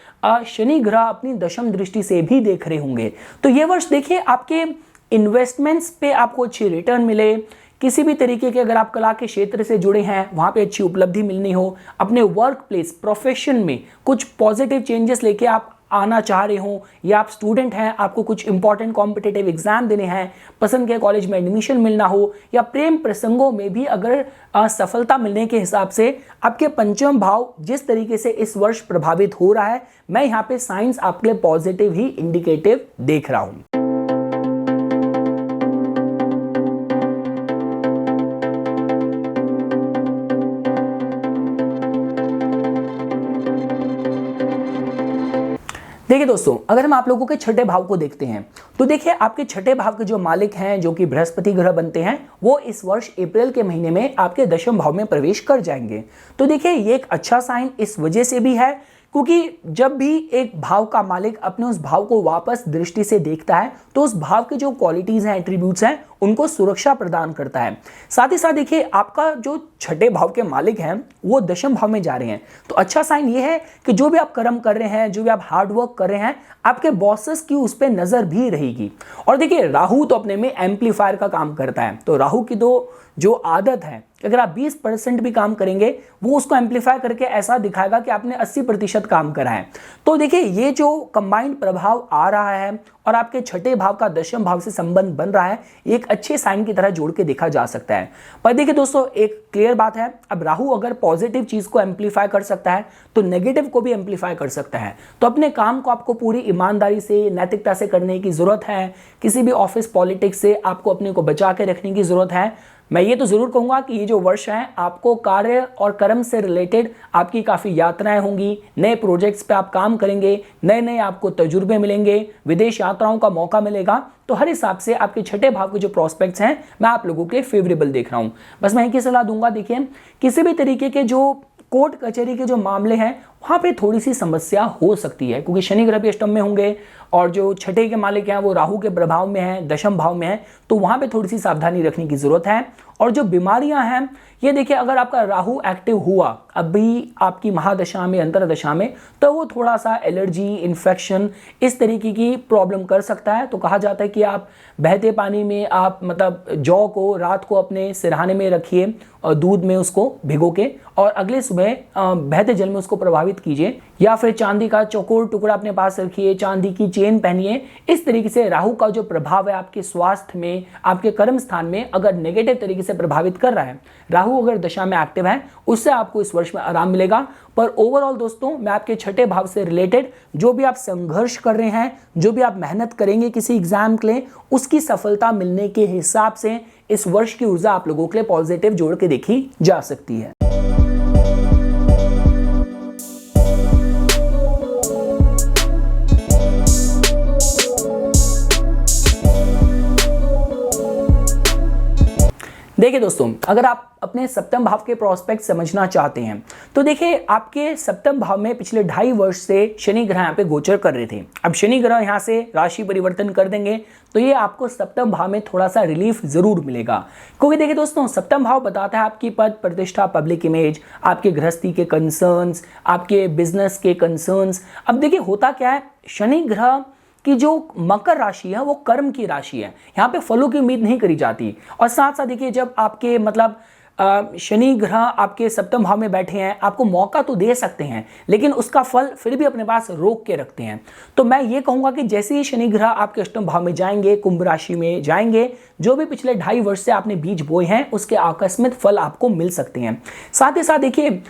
शनि ग्रह अपनी दशम दृष्टि से भी देख रहे होंगे। तो ये वर्ष देखिए आपके इन्वेस्टमेंट्स पे आपको अच्छी रिटर्न मिले, किसी भी तरीके के अगर आप कला के क्षेत्र से जुड़े हैं वहां पे अच्छी उपलब्धि मिलनी हो, अपने वर्क प्लेस प्रोफेशन में कुछ पॉजिटिव चेंजेस लेके आप आना चाह रहे हो, या आप स्टूडेंट हैं, आपको कुछ इंपॉर्टेंट कॉम्पिटिटिव एग्जाम देने हैं, पसंद के कॉलेज में एडमिशन मिलना हो, या प्रेम प्रसंगों में भी अगर सफलता मिलने के हिसाब से आपके पंचम भाव जिस तरीके से इस वर्ष प्रभावित हो रहा है, मैं यहाँ पे साइंस आपके लिए पॉजिटिव ही इंडिकेटिव देख रहा हूं। देखिए दोस्तों, अगर हम आप लोगों के छठे भाव को देखते हैं तो देखिए आपके छठे भाव के जो मालिक हैं, जो कि बृहस्पति ग्रह बनते हैं, वो इस वर्ष अप्रैल के महीने में आपके दशम भाव में प्रवेश कर जाएंगे। तो देखिए ये एक अच्छा साइन इस वजह से भी है क्योंकि जब भी एक भाव का मालिक अपने उस भाव को वापस दृष्टि से देखता है तो उस भाव के जो क्वालिटीज हैं, एट्रीब्यूट्स हैं, उनको सुरक्षा प्रदान करता है। साथ ही साथ देखिए आपका जो छठे भाव के मालिक हैं वो दशम भाव में जा रहे हैं, तो अच्छा साइन ये है कि जो भी आप कर्म कर रहे हैं, जो भी आप हार्ड वर्क कर रहे हैं, आपके बॉसेस की उस पर नजर भी रहेगी। और देखिए राहु तो अपने में एम्पलीफायर का काम करता है, तो राहु की तो जो आदत है, अगर आप 20% भी काम करेंगे वो उसको एम्पलीफाई करके ऐसा दिखाएगा कि आपने 80% काम करा है। तो देखिए ये जो कंबाइंड प्रभाव आ रहा है और आपके छठे भाव का दशम भाव से संबंध बन रहा है, एक अच्छे साइन की तरह जोड़ के देखा जा सकता है। पर देखिए दोस्तों, एक क्लियर बात है, अब राहु अगर पॉजिटिव चीज को एम्पलीफाई कर सकता है तो नेगेटिव को भी एम्पलीफाई कर सकता है। तो अपने काम को आपको पूरी ईमानदारी से, नैतिकता से करने की जरूरत है। किसी भी ऑफिस पॉलिटिक्स से आपको अपने को बचा के रखने की जरूरत है। मैं ये तो जरूर कहूंगा कि ये जो वर्ष है आपको कार्य और कर्म से रिलेटेड आपकी काफी यात्राएं होंगी, नए प्रोजेक्ट्स पे आप काम करेंगे, नए नए आपको तजुर्बे मिलेंगे, विदेश यात्राओं का मौका मिलेगा। तो हर हिसाब से आपके छठे भाव के जो प्रोस्पेक्ट्स हैं मैं आप लोगों के फेवरेबल देख रहा हूं। बस मैं एक ही सलाह दूंगा, देखिए किसी भी तरीके के जो कोर्ट कचहरी के जो मामले हैं वहां पे थोड़ी सी समस्या हो सकती है, क्योंकि शनि ग्रह भी अष्टम में होंगे और जो छठे के मालिक हैं वो राहु के प्रभाव में हैं, दशम भाव में हैं, तो वहां पे थोड़ी सी सावधानी रखने की जरूरत है। और जो बीमारियां हैं, ये देखिए अगर आपका राहु एक्टिव हुआ अभी आपकी महादशा में, अंतरदशा में, तो वो थोड़ा सा एलर्जी, इन्फेक्शन, इस तरीके की प्रॉब्लम कर सकता है। तो कहा जाता है कि आप बहते पानी में आप मतलब जौ को रात को अपने सिरहाने में रखिए और दूध में उसको भिगो के, और अगले सुबह बहते जल में उसको प्रभावित प्रभावित कीजिए, या फिर चांदी का चौकोर टुकड़ा अपने पास रखिए, चांदी की चेन पहनिए। इस तरीके से राहु का जो प्रभाव है आपके स्वास्थ्य में, आपके कर्म स्थान में अगर नेगेटिव तरीके से प्रभावित कर रहा है, राहु अगर दशा में एक्टिव है, उससे आपको इस वर्ष में आराम मिलेगा। पर ओवरऑल दोस्तों, मैं आपके छठे भाव से रिलेटेड जो भी आप संघर्ष कर रहे हैं, जो भी आप मेहनत करेंगे किसी एग्जाम के लिए, उसकी सफलता मिलने के हिसाब से इस वर्ष की ऊर्जा आप लोगों के लिए पॉजिटिव जोड़ के देखी जा सकती है। देखिए दोस्तों, अगर आप अपने सप्तम भाव के प्रोस्पेक्ट समझना चाहते हैं तो देखिए, आपके सप्तम भाव में पिछले 2.5 वर्ष से शनि ग्रह यहाँ पे गोचर कर रहे थे। अब शनि ग्रह यहाँ से राशि परिवर्तन कर देंगे तो ये आपको सप्तम भाव में थोड़ा सा रिलीफ जरूर मिलेगा, क्योंकि देखिए दोस्तों, सप्तम भाव बताता है आपकी पद प्रतिष्ठा, पब्लिक इमेज, आपके गृहस्थी के कंसर्न्स, आपके बिजनेस के कंसर्न्स। अब देखिए होता क्या है, शनि ग्रह कि जो मकर राशि है वो कर्म की राशि है, यहाँ पे फलों की उम्मीद नहीं करी जाती। और साथ साथ देखिए, जब आपके मतलब शनि ग्रह आपके सप्तम भाव में बैठे हैं, आपको मौका तो दे सकते हैं लेकिन उसका फल फिर भी अपने पास रोक के रखते हैं। तो मैं ये कहूंगा कि जैसे ही शनि ग्रह आपके अष्टम भाव में जाएंगे, कुंभ राशि में जाएंगे, जो भी पिछले 2.5 वर्ष से आपने बीज बोए हैं उसके आकस्मिक फल आपको मिल सकते हैं। साथ ही साथ देखिए,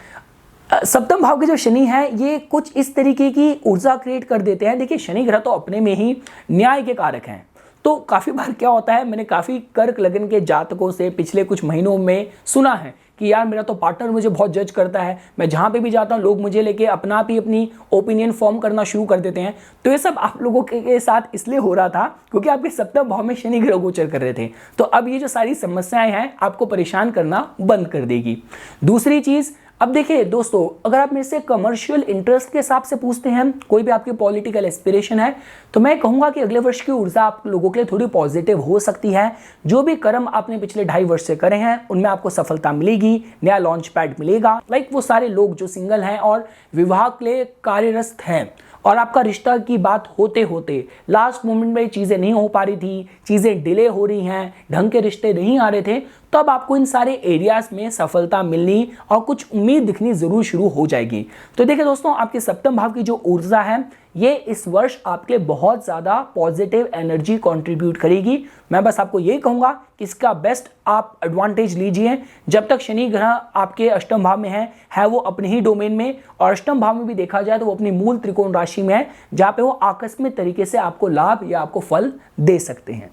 सप्तम भाव के जो शनि है ये कुछ इस तरीके की ऊर्जा क्रिएट कर देते हैं। देखिए, शनि ग्रह तो अपने में ही न्याय के कारक हैं, तो काफ़ी बार क्या होता है, मैंने काफ़ी कर्क लगन के जातकों से पिछले कुछ महीनों में सुना है कि यार मेरा तो पार्टनर मुझे बहुत जज करता है, मैं जहाँ पे भी जाता हूँ लोग मुझे लेके अपना आप ही अपनी ओपिनियन फॉर्म करना शुरू कर देते हैं। तो ये सब आप लोगों के साथ इसलिए हो रहा था क्योंकि आपके सप्तम भाव में शनि ग्रह गोचर कर रहे थे। तो अब ये जो सारी समस्याएं हैं आपको परेशान करना बंद कर देगी। दूसरी चीज़, अब देखिए दोस्तों, अगर आप मेरे से कमर्शियल इंटरेस्ट के हिसाब से पूछते हैं, कोई भी आपकी पॉलिटिकल एस्पिरेशन है, तो मैं कहूंगा कि अगले वर्ष की ऊर्जा आप लोगों के लिए थोड़ी पॉजिटिव हो सकती है। जो भी कर्म आपने पिछले 2.5 वर्ष से करे हैं उनमें आपको सफलता मिलेगी, नया लॉन्च पैड मिलेगा। वो सारे लोग जो सिंगल हैं और विवाह के लिए कार्यरत हैं और आपका रिश्ता की बात होते होते लास्ट मोमेंट में चीज़ें नहीं हो पा रही थी, चीज़ें डिले हो रही हैं, ढंग के रिश्ते नहीं आ रहे थे, तो अब आपको इन सारे एरियाज में सफलता मिलनी और कुछ उम्मीद दिखनी जरूर शुरू हो जाएगी। तो देखिए दोस्तों, आपके सप्तम भाव की जो ऊर्जा है ये इस वर्ष आपके लिए बहुत ज़्यादा पॉजिटिव एनर्जी कंट्रीब्यूट करेगी। मैं बस आपको ये कहूँगा कि इसका बेस्ट आप एडवांटेज लीजिए। जब तक शनि ग्रह आपके अष्टम भाव में है वो अपने ही डोमेन में, और अष्टम भाव में भी देखा जाए तो वो अपनी मूल त्रिकोण राशि में है, जहाँ पे वो आकस्मिक तरीके से आपको लाभ या आपको फल दे सकते हैं।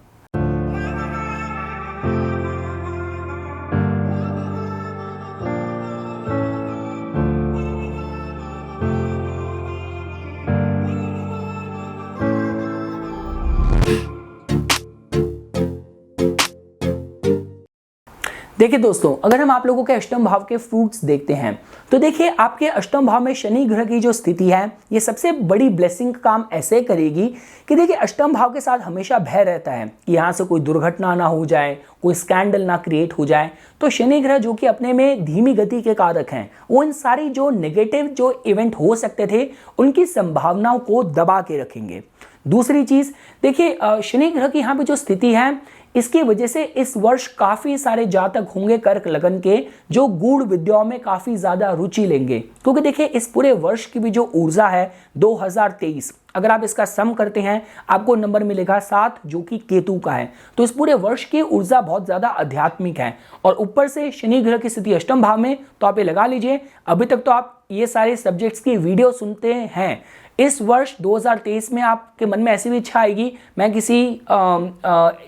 देखिए दोस्तों, अगर हम आप लोगों के अष्टम भाव के फ्रूट्स देखते हैं तो देखिए, आपके अष्टम भाव में शनि ग्रह की जो स्थिति है ये सबसे बड़ी ब्लेसिंग काम ऐसे करेगी कि देखिए, अष्टम भाव के साथ हमेशा भय रहता है कि यहाँ से कोई दुर्घटना ना हो जाए, कोई स्कैंडल ना क्रिएट हो जाए। तो शनि ग्रह जो कि अपने में धीमी गति के कारक हैं, वो इन सारी जो नेगेटिव जो इवेंट हो सकते थे उनकी संभावनाओं को दबा के रखेंगे। दूसरी चीज देखिए, शनि ग्रह की यहाँ पे जो स्थिति है इसकी वजह से इस वर्ष काफी सारे जातक होंगे कर्क लगन के जो गूढ़ विद्याओं में काफी ज्यादा रुचि लेंगे, क्योंकि देखिए इस पूरे वर्ष की भी जो ऊर्जा है 2023, अगर आप इसका सम करते हैं आपको नंबर मिलेगा 7 जो कि केतु का है। तो इस पूरे वर्ष की ऊर्जा बहुत ज्यादा आध्यात्मिक है, और ऊपर से शनि ग्रह की स्थिति अष्टम भाव में, तो आप ये लगा लीजिए अभी तक तो आप ये सारे सब्जेक्ट्स की वीडियो सुनते हैं। इस वर्ष 2023 में आपके मन में ऐसी भी इच्छा आएगी मैं किसी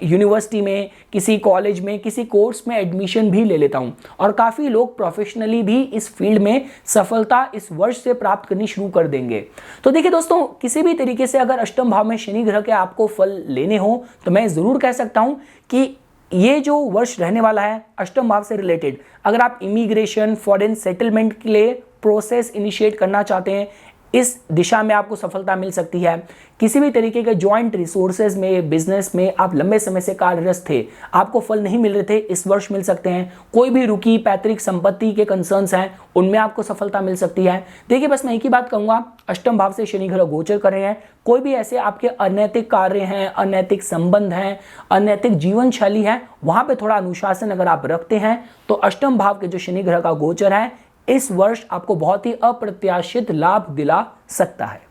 यूनिवर्सिटी में, किसी कॉलेज में, किसी कोर्स में एडमिशन भी ले लेता हूं, और काफ़ी लोग प्रोफेशनली भी इस फील्ड में सफलता इस वर्ष से प्राप्त करनी शुरू कर देंगे। तो देखिए दोस्तों, किसी भी तरीके से अगर अष्टम भाव में शनि ग्रह के आपको फल लेने हो तो मैं ज़रूर कह सकता हूं कि ये जो वर्ष रहने वाला है अष्टम भाव से रिलेटेड, अगर आप इमिग्रेशन, फॉरेन सेटलमेंट के लिए प्रोसेस इनिशिएट करना चाहते हैं, इस दिशा में आपको सफलता मिल सकती है। किसी भी तरीके के जॉइंट रिसोर्सेज में, बिजनेस में आप लंबे समय से कार्यरत थे, आपको फल नहीं मिल रहे थे, इस वर्ष मिल सकते हैं। कोई भी रुकी पैतृक संपत्ति के कंसर्न्स हैं उनमें आपको सफलता मिल सकती है। देखिए बस मैं एक ही बात कहूंगा, अष्टम भाव से शनि ग्रह गोचर कर रहे हैं, कोई भी ऐसे आपके अनैतिक कार्य हैं, अनैतिक संबंध हैं, अनैतिक जीवन शैली है, वहां पर थोड़ा अनुशासन अगर आप रखते हैं तो अष्टम भाव के जो शनि ग्रह का गोचर है इस वर्ष आपको बहुत ही अप्रत्याशित लाभ दिला सकता है।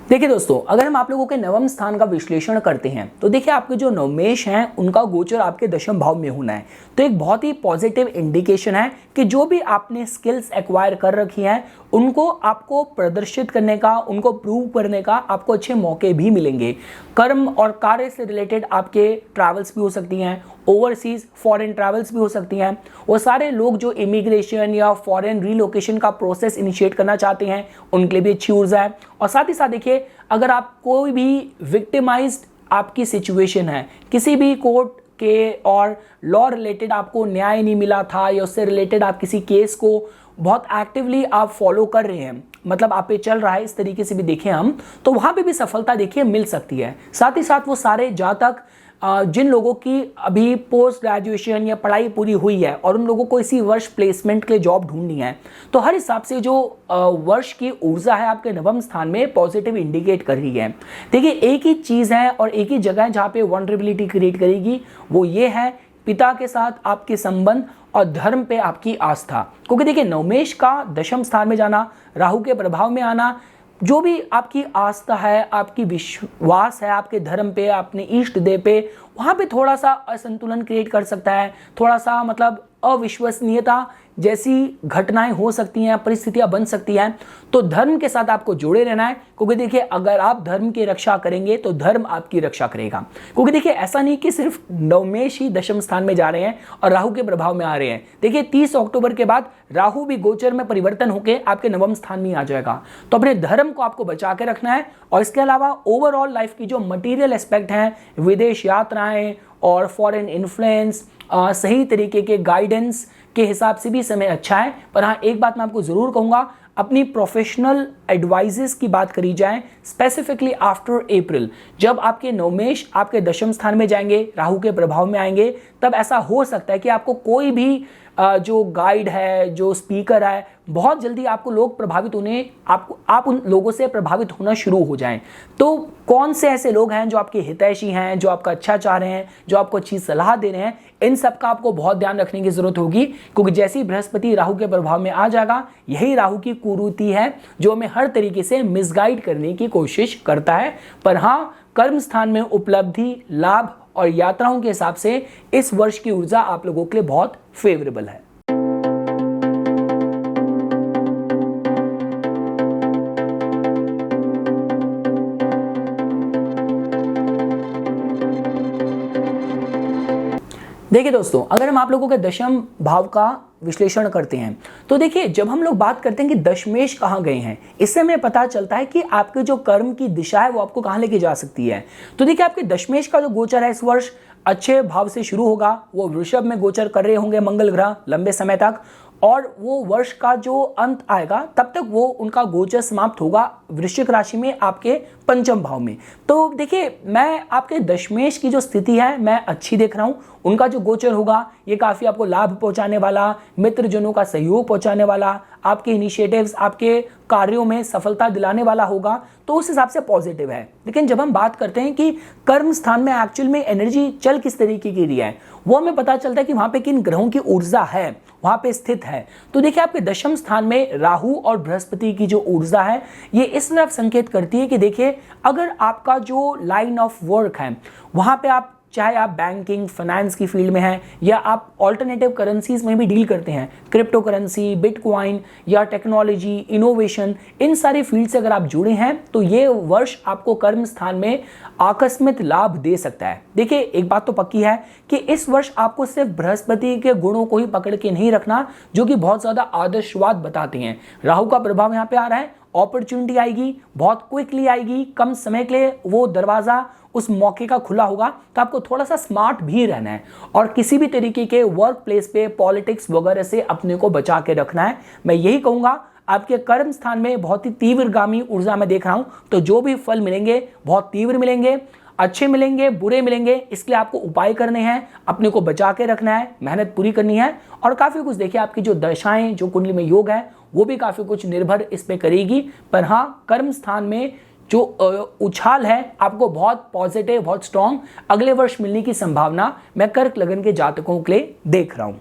देखिए दोस्तों, अगर हम आप लोगों के नवम स्थान का विश्लेषण करते हैं तो देखिए आपके जो नवमेश हैं उनका गोचर आपके दशम भाव में होना है। तो एक बहुत ही पॉजिटिव इंडिकेशन है कि जो भी आपने स्किल्स एक्वायर कर रखी हैं उनको आपको प्रदर्शित करने का, उनको प्रूव करने का आपको अच्छे मौके भी मिलेंगे। कर्म और कार्य से रिलेटेड आपके ट्रैवल्स भी हो सकती हैं, ओवरसीज फॉरेन ट्रैवल्स भी हो सकती हैं। वो सारे लोग जो इमिग्रेशन या फॉरेन रीलोकेशन का प्रोसेस इनिशिएट करना चाहते हैं उनके लिए भी अच्छी ऊर्जा है। और साथ ही साथ देखिए, अगर आप कोई भी विक्टिमाइज्ड आपकी सिचुएशन है, किसी भी कोर्ट के और लॉ रिलेटेड आपको न्याय नहीं मिला था या उससे रिलेटेड आप किसी केस को बहुत एक्टिवली आप फॉलो कर रहे हैं, मतलब आप पे चल रहा है, इस तरीके से भी देखें हम, तो वहां पे भी सफलता देखिए मिल सकती है। साथ ही साथ वो सारे जातक जिन लोगों की अभी पोस्ट ग्रेजुएशन या पढ़ाई पूरी हुई है और उन लोगों को इसी वर्ष प्लेसमेंट के लिए जॉब ढूंढनी है, तो हर हिसाब से जो वर्ष की ऊर्जा है आपके नवम स्थान में पॉजिटिव इंडिकेट कर रही है। देखिए, एक ही चीज़ है और एक ही जगह है जहाँ पे वनरेबिलिटी क्रिएट करेगी, वो ये है पिता के साथ आपके संबंध और धर्म पे आपकी आस्था। क्योंकि देखिए, नवमेश का दशम स्थान में जाना, राहु के प्रभाव में आना, जो भी आपकी आस्था है, आपकी विश्वास है आपके धर्म पे, अपने इष्ट देव पे, वहाँ पे थोड़ा सा असंतुलन क्रिएट कर सकता है। थोड़ा सा मतलब अविश्वसनीयता जैसी घटनाएं हो सकती हैं, परिस्थितियां बन सकती हैं। तो धर्म के साथ आपको जुड़े रहना है, क्योंकि देखिए अगर आप धर्म की रक्षा करेंगे तो धर्म आपकी रक्षा करेगा। क्योंकि देखिए ऐसा नहीं कि सिर्फ नवमेश ही दशम स्थान में जा रहे हैं और राहु के प्रभाव में आ रहे हैं। देखिए 30 अक्टूबर के बाद राहु भी गोचर में परिवर्तन होकर आपके नवम स्थान में आ जाएगा। तो अपने धर्म को आपको बचा के रखना है। और इसके अलावा ओवरऑल लाइफ की जो मटीरियल एस्पेक्ट हैं, विदेश यात्राएं और फॉरेन इन्फ्लुएंस, सही तरीके के गाइडेंस के हिसाब से भी समय अच्छा है। पर हाँ, एक बात मैं आपको जरूर कहूंगा, अपनी प्रोफेशनल एडवाइजेस की बात करी जाए स्पेसिफिकली आफ्टर अप्रैल, जब आपके नवमेश आपके दशम स्थान में जाएंगे, राहु के प्रभाव में आएंगे, तब ऐसा हो सकता है कि आपको कोई भी जो गाइड है, जो स्पीकर है, बहुत जल्दी आपको लोग प्रभावित होने, आप उन लोगों से प्रभावित होना शुरू हो जाएं। तो कौन से ऐसे लोग हैं जो आपके हितैषी हैं, जो आपका अच्छा चाह रहे हैं, जो आपको अच्छी सलाह दे रहे हैं, इन सब का आपको बहुत ध्यान रखने की जरूरत होगी। क्योंकि जैसे ही बृहस्पति राहु के प्रभाव में आ जाएगा, यही राहु की कुरीति है जो हमें हर तरीके से मिसगाइड करने की कोशिश करता है। पर हाँ, कर्म स्थान में उपलब्धि, लाभ और यात्राओं के हिसाब से इस वर्ष की ऊर्जा आप लोगों के लिए बहुत फेवरेबल है। देखिए दोस्तों, अगर हम आप लोगों के दशम भाव का विश्लेषण करते हैं तो देखिए, जब हम लोग बात करते हैं कि दशमेश कहाँ गए हैं, इससे हमें पता चलता है कि आपके जो कर्म की दिशा है वो आपको कहाँ लेके जा सकती है। तो देखिए, आपके दशमेश का जो गोचर है इस वर्ष अच्छे भाव से शुरू होगा। वो वृषभ में गोचर कर रहे होंगे मंगल ग्रह लंबे समय तक, और वो वर्ष का जो अंत आएगा तब तक वो उनका गोचर समाप्त होगा वृश्चिक राशि में आपके पंचम भाव में। तो देखिए, मैं आपके दशमेश की जो स्थिति है मैं अच्छी देख रहा हूँ। उनका जो गोचर होगा ये काफ़ी आपको लाभ पहुंचाने वाला, मित्रजनों का सहयोग पहुंचाने वाला, आपके इनिशिएटिव्स, आपके कार्यों में सफलता दिलाने वाला होगा। तो उस हिसाब से पॉजिटिव है। लेकिन जब हम बात करते हैं कि कर्म स्थान में एक्चुअल में एनर्जी चल किस तरीके की रही है, वो हमें पता चलता है कि वहां पे किन ग्रहों की ऊर्जा है, वहां पे स्थित है। तो देखिए, आपके दशम स्थान में राहु और बृहस्पति की जो ऊर्जा है ये इस तरफ संकेत करती है कि देखिए, अगर आपका जो लाइन ऑफ वर्क है वहां पे आप, चाहे आप बैंकिंग फाइनेंस की फील्ड में हैं या आप ऑल्टरनेटिव करेंसीज में भी डील करते हैं, क्रिप्टो करेंसी, बिटकॉइन या टेक्नोलॉजी, इनोवेशन, इन सारी फील्ड से अगर आप जुड़े हैं तो ये वर्ष आपको कर्म स्थान में आकस्मिक लाभ दे सकता है। देखिए, एक बात तो पक्की है कि इस वर्ष आपको सिर्फ बृहस्पति के गुणों को ही पकड़ के नहीं रखना, जो कि बहुत ज्यादा आदर्शवाद बताते हैं। राहु का प्रभाव यहाँ पे आ रहा है, अपॉर्चुनिटी आएगी, बहुत क्विकली आएगी, कम समय के लिए वो दरवाजा उस मौके का खुला होगा। तो आपको थोड़ा सा स्मार्ट भी रहना है और किसी भी तरीके के वर्क प्लेस पे पॉलिटिक्स वगैरह से अपने को बचा के रखना है। मैं यही कहूंगा, आपके कर्म स्थान में बहुत ही तीव्रगामी ऊर्जा में देख रहा हूं, तो जो भी फल मिलेंगे बहुत तीव्र मिलेंगे, अच्छे मिलेंगे, बुरे मिलेंगे। इसके लिए आपको उपाय करने हैं, अपने को बचा के रखना है, मेहनत पूरी करनी है और काफी कुछ देखिए, आपकी जो दशाएं, जो कुंडली में योग है वो भी काफी कुछ निर्भर इस पे करेगी। पर हाँ, कर्म स्थान में जो उछाल है आपको बहुत पॉजिटिव, बहुत स्ट्रांग अगले वर्ष मिलने की संभावना मैं कर्क लगन के जातकों के लिए देख रहा हूं।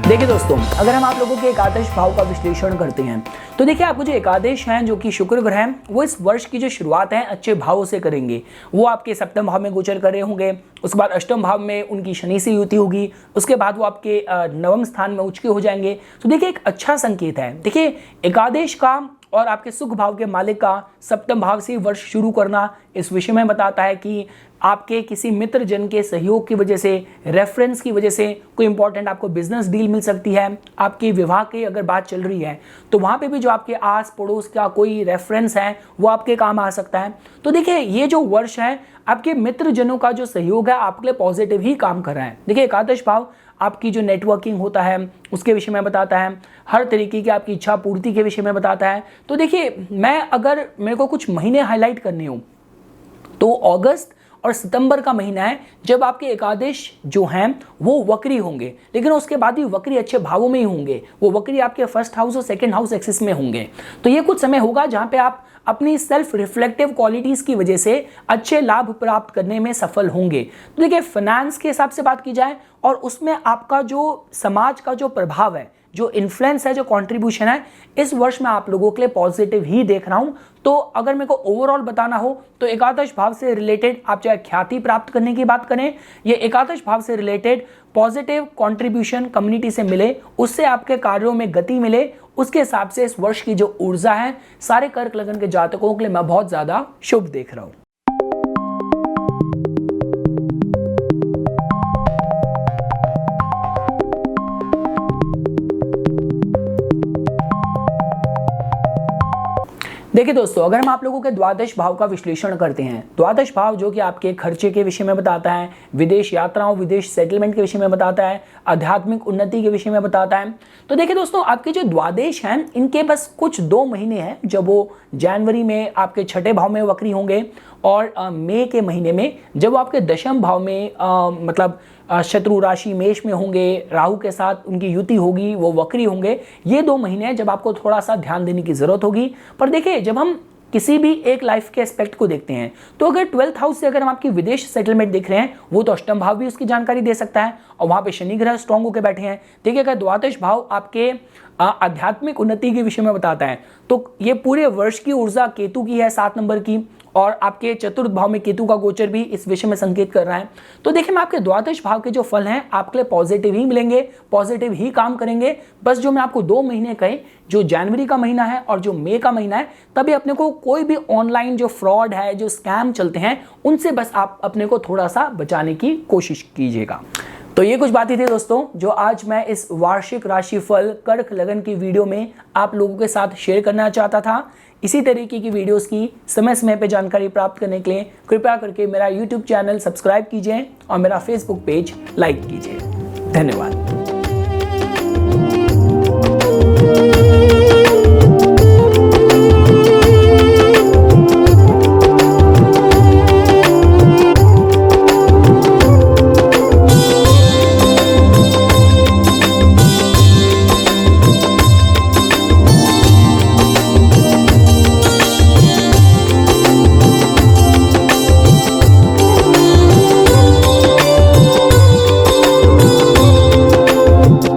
देखिए दोस्तों, अगर हम आप लोगों के एकादश भाव का विश्लेषण करते हैं तो देखिए आपको जो एकादश हैं जो कि शुक्र ग्रह हैं वो इस वर्ष की जो शुरुआत है अच्छे भावों से करेंगे। वो आपके सप्तम भाव में गोचर कर रहे होंगे, उसके बाद अष्टम भाव में उनकी शनि से युति होगी, उसके बाद वो आपके नवम स्थान में उच्च के हो जाएंगे। तो देखिए एक अच्छा संकेत है। देखिए एकादश का और आपके सुख भाव के मालिक का सप्तम भाव से वर्ष शुरू करना इस विषय में बताता है कि आपके किसी मित्र जन के सहयोग की वजह से, रेफरेंस की वजह से कोई इंपॉर्टेंट आपको बिजनेस डील मिल सकती है। आपके विवाह की अगर बात चल रही है तो वहां पे भी जो आपके आस पड़ोस का कोई रेफरेंस है वो आपके काम आ सकता है। तो देखिए ये जो वर्ष है आपके मित्र जनों का जो सहयोग है आपके लिए पॉजिटिव ही काम कर रहा है। देखिए एकादश भाव आपकी जो नेटवर्किंग होता है उसके विषय में बताता है, हर तरीके की आपकी इच्छा पूर्ति के विषय में बताता है। तो देखिए मैं अगर मेरे को कुछ महीने हाईलाइट करने हो तो अगस्त और सितंबर का महीना है जब आपके एकादश जो हैं वो वक्री होंगे, लेकिन उसके बाद भी वक्री अच्छे भावों में ही होंगे। वो वक्री आपके फर्स्ट हाउस और सेकंड हाउस एक्सिस में होंगे। तो ये कुछ समय होगा जहां पे आप अपनी सेल्फ रिफ्लेक्टिव क्वालिटीज की वजह से अच्छे लाभ प्राप्त करने में सफल होंगे। तो देखिए फाइनेंस के हिसाब से बात की जाए और उसमें आपका जो समाज का जो प्रभाव है, जो इन्फ्लुएंस है, जो कंट्रीब्यूशन है, इस वर्ष में आप लोगों के लिए पॉजिटिव ही देख रहा हूं। तो अगर मेरे को ओवरऑल बताना हो तो एकादश भाव से रिलेटेड आप चाहे ख्याति प्राप्त करने की बात करें, ये एकादश भाव से रिलेटेड पॉजिटिव कंट्रीब्यूशन कम्युनिटी से मिले, उससे आपके कार्यों में गति मिले, उसके हिसाब से इस वर्ष की जो ऊर्जा है सारे कर्क लगन के जातकों के लिए मैं बहुत ज्यादा शुभ देख रहा हूं। देखिए दोस्तों, अगर हम आप लोगों के द्वादश भाव का विश्लेषण करते हैं, द्वादश भाव जो कि आपके खर्चे के विषय में बताता है, विदेश यात्राओं, विदेश सेटलमेंट के विषय में बताता है, आध्यात्मिक उन्नति के विषय में बताता है। तो देखिए दोस्तों, आपके जो द्वादश हैं इनके बस कुछ 2 महीने हैं जब वो जनवरी में आपके छठे भाव में वक्री होंगे और मई के महीने में जब वो आपके दशम भाव में मतलब शत्रु राशि मेष में होंगे, राहु के साथ उनकी युति होगी, वो वक्री होंगे। ये 2 महीने हैं जब आपको थोड़ा सा ध्यान देने की जरूरत होगी। पर देखिए जब हम किसी भी एक लाइफ के एस्पेक्ट को देखते हैं तो अगर 12th हाउस से अगर हम आपकी विदेश सेटलमेंट देख रहे हैं वो तो अष्टम भाव भी उसकी जानकारी दे सकता है और वहां पे शनि ग्रह स्ट्रांग होकर बैठे हैं। देखिए अगर द्वादश भाव आपके आध्यात्मिक उन्नति के विषय में बताता है तो ये पूरे वर्ष की ऊर्जा केतु की है 7 नंबर की, और आपके चतुर्थ भाव में केतु का गोचर भी इस विषय में संकेत कर रहा है। तो देखिए मैं आपके द्वादश भाव के जो फल हैं आपके लिए पॉजिटिव ही मिलेंगे, पॉजिटिव ही काम करेंगे। बस जो मैं आपको 2 महीने कहे, जो जनवरी का महीना है और जो मई का महीना है, तभी अपने को कोई भी ऑनलाइन जो फ्रॉड है, जो स्कैम चलते हैं, उनसे बस आप अपने को थोड़ा सा बचाने की कोशिश कीजिएगा। तो ये कुछ बातें थी दोस्तों जो आज मैं इस वार्षिक राशिफल कर्क लगन की वीडियो में आप लोगों के साथ शेयर करना चाहता था। इसी तरीके की वीडियोस की समय समय पे जानकारी प्राप्त करने के लिए कृपया करके मेरा YouTube चैनल सब्सक्राइब कीजिए और मेरा Facebook पेज लाइक कीजिए। धन्यवाद।